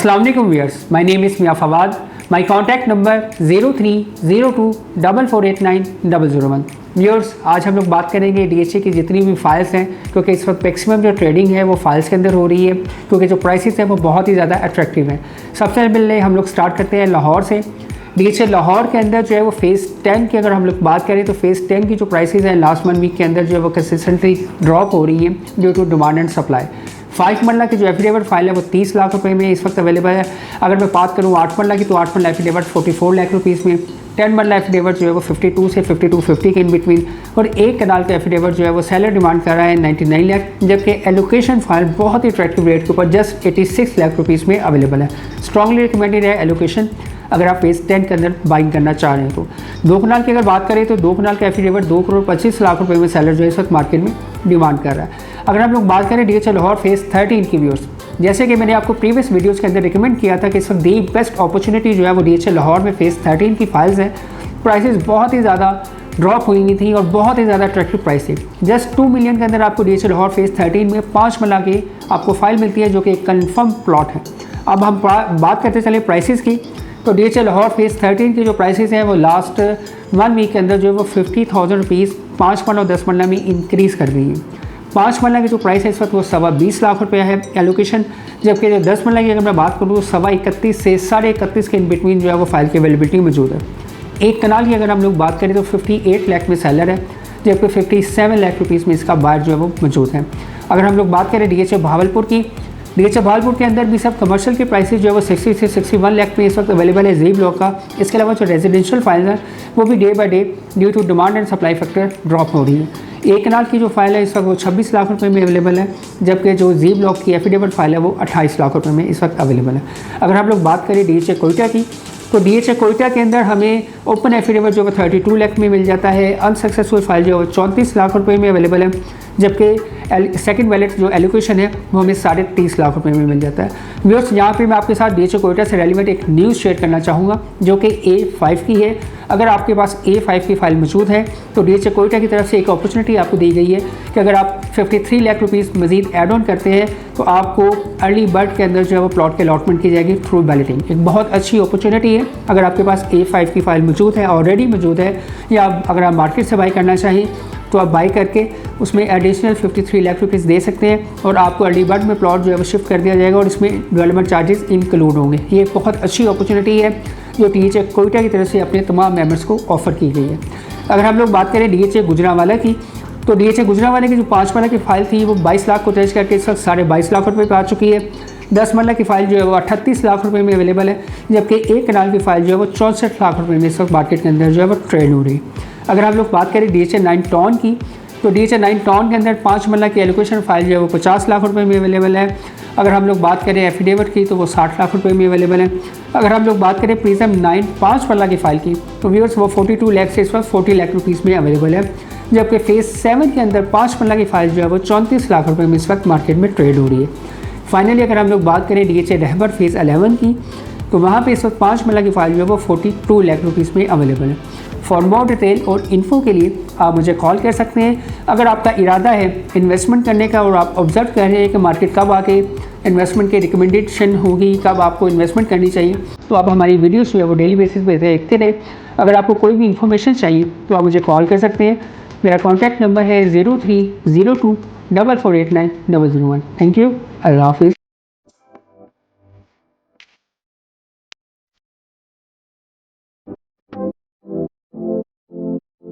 अस्सलाम वालेकुम viewers, my name is Mian Fawad. My contact number 0302448901। Viewers, आज हम लोग बात करेंगे डीएचए की जितनी भी फाइल्स हैं, क्योंकि इस वक्त मैक्सिमम जो ट्रेडिंग है वो फाइल्स के अंदर हो रही है, क्योंकि जो प्राइसेस हैं वो बहुत ही ज़्यादा अट्रैक्टिव हैं। सबसे पहले हम लोग स्टार्ट करते हैं लाहौर से। डीएचए लाहौर के अंदर जो है वो फेज़ 10 की अगर हम लोग बात करें तो फेज़ 10 की जो प्राइसेस हैं लास्ट 1 वीक के अंदर जो है वो कंसिस्टेंटली ड्रॉप हो रही है due to demand and supply. 5 marla की जो एफिडेविट फाइल है वो 30 लाख रुपए में इस वक्त अवेलेबल है। अगर मैं बात करूँ 8 मरला की तो 8 मरला एफिडेविट 44 लाख रुपीज़ में, 10 मरला एफिडेविट जो है वो 52 से 5250 के इन बिटवीन, और एक कनाल का एफिडेविट जो है वो सेलर डिमांड कर रहा है 99 लाख, जबकि एलोकेशन फाइल बहुत ही अट्रैक्टिव रेट के ऊपर जस्ट 86 लाख रुपीज़ में अवेलेबल है। स्ट्रॉन्गली रिकमेंडेड है एलोकेशन अगर आप फेज़ 10 के अंदर बाइंग करना चाह रहे हैं तो। 2 कनाल की अगर बात करें तो 2 कनाल का एफिडेविट 2,25,00,000 रुपए में सेलर जो है इस वक्त मार्केट में डिमांड कर रहा है। अगर हम लोग बात करें डीएचए लाहौर फेज़ 13 की व्यूअर्स, जैसे कि मैंने आपको प्रीवियस वीडियोस के अंदर रिकमेंड किया था कि इस वक्त दी बेस्ट अपॉर्चुनिटी जो है वो डीएचए लाहौर में फेज़ 13 की फाइल्स है। प्राइसेस बहुत ही ज़्यादा ड्रॉप हुई थी और बहुत ही ज़्यादा अट्रैक्टिव प्राइस थी। जस्ट 2 मिलियन के अंदर आपको डीएचए लाहौर फेज़ 13 में 5 मरला की आपको फाइल मिलती है, जो कि एक कन्फर्म प्लॉट है। अब हम बात करते चले प्राइसेस की, तो डीएचए लाहौर फेज़ 13 की जो प्राइसेस हैं वो लास्ट 1 वीक के अंदर जो है वो 50,000 रुपीज़ 5 मरला और 10 मरला में इंक्रीज़ कर गई है। 5 मरला की जो प्राइस है इस वक्त वो 20 लाख रुपया है एलोकेशन, जबकि जो 10 मरला की अगर मैं बात करूँ तो 31.25 से 31.5 के इन बिटवीन जो है वो फाइल की अवेलेबिलिटी मौजूद है। एक कनाल की अगर हम लोग बात करें तो 58 लाख में सेलर है, जबकि 57 लाख रुपीज़ में इसका बायर जो है वो मौजूद है। अगर हम लोग बात करें डीएचए भावलपुर की, डीएचए भावलपुर के अंदर भी सब कमर्शियल के प्राइसेस जो है वो 60 से 61 लाख में इस वक्त अवेलेबल है जी ब्लॉक का। इसके अलावा जो रेजिडेंशियल फाइल है वो भी day by day due to demand and supply factor drop हो रही है। एक कनाल की जो फाइल है इस वक्त वो 26 लाख रुपए में अवेलेबल है, जबकि जो जी ब्लॉक की एफिडेविट फाइल है वो 28 लाख रुपए में इस वक्त अवेलेबल है। अगर हम लोग बात करें डीएचए कोयटा की, तो डीएचए कोयटा के अंदर हमें ओपन एफिडेविट जो है 32 लाख में मिल जाता है, अनसक्सेसफुल फाइल जो है 34 लाख रुपए में अवेलेबल है, जबकि सेकंड वैलेट जो एलोकेशन है वो हमें 30.5 लाख रुपए में मिल जाता है। व्यूअर्स, यहाँ पे मैं आपके साथ डीएचए कोयटा से रेलिवेंट एक न्यूज़ शेयर करना चाहूँगा जो कि A5 की है। अगर आपके पास A5 की फाइल मौजूद है तो डीएचए कोयटा की तरफ से एक अपॉर्चुनिटी आपको दी गई है कि अगर आप 53 लाख रुपीज़ मजीद एड ऑन करते हैं तो आपको अर्ली बर्ड के अंदर जो है वो प्लॉट की अलॉटमेंट की जाएगी थ्रू बैलेटिंग। एक बहुत अच्छी अपॉर्चुनिटी है। अगर आपके पास A5 की फाइल मौजूद है, ऑलरेडी मौजूद है, या अगर आप मार्केट से बाई करना चाहिए तो आप बाई करके उसमें एडिशनल 53 लाख रुपीज़ दे सकते हैं और आपको अर्ली बर्ड में प्लॉट जो है वो शिफ्ट कर दिया जाएगा और इसमें डेवलपमेंट चार्जेस इंक्लूड होंगे। ये एक बहुत अच्छी अपॉर्चुनिटी है जो डीएचए कोयटा की तरफ से अपने तमाम मेंबर्स को ऑफ़र की गई है। अगर हम लोग बात करें डीएचए गुजरांवाला की, तो डीएचए गुजरांवाला की जो 5 मरला की फाइल थी वो 22 लाख को टच करके इस वक्त 22.5 लाख रुपये पर आ चुकी है। 10 मरला की फाइल जो है वो 38 लाख रुपए में अवेलेबल है, जबकि एक कनाल की फाइल जो है वो 64 लाख रुपए में इस वक्त मार्केट के अंदर जो है वो ट्रेड हो रही है। अगर हम लोग बात करें डीएचए 9 टॉन की, तो डीएचए 9 टॉन के अंदर 5 मरला की एलोकेशन फाइल जो है वो 50 लाख रुपए में अवेलेबल है। अगर हम लोग बात करें एफिडेविट की तो वो 60 लाख रुपए में अवेलेबल है। अगर हम लोग बात करें प्रिज्म 9 5 मरला की फाइल की तो व्यूअर्स वो 42 लाख से इस वक्त 40 लाख रुपीज़ में अवेलेबल है, जबकि फेज़ 7 के अंदर 5 मरला की फाइल जो है वो 34 लाख रुपए में इस वक्त मार्केट में ट्रेड हो रही है। फाइनली अगर हम लोग बात करें डीएचए रहबर फेज़ 11 की, तो वहाँ पे इस वक्त 5 मरला की फाइल जो है वो 42 लाख रुपीज़ में अवेलेबल है। फॉर मोर डिटेल और इन्फो के लिए आप मुझे कॉल कर सकते हैं। अगर आपका इरादा है इन्वेस्टमेंट करने का और आप ऑब्जर्व कर रहे हैं कि मार्केट कब आके इन्वेस्टमेंट की रिकमेंडेशन होगी, कब आपको इन्वेस्टमेंट करनी चाहिए, तो आप हमारी वीडियोस जो है वो डेली बेसिस पे देखते रहे। अगर आपको कोई भी इन्फॉर्मेशन चाहिए तो आप मुझे कॉल कर सकते हैं। मेरा कॉन्टैक्ट नंबर है 030244890001। Thank you. अल्लाह हाफिज़।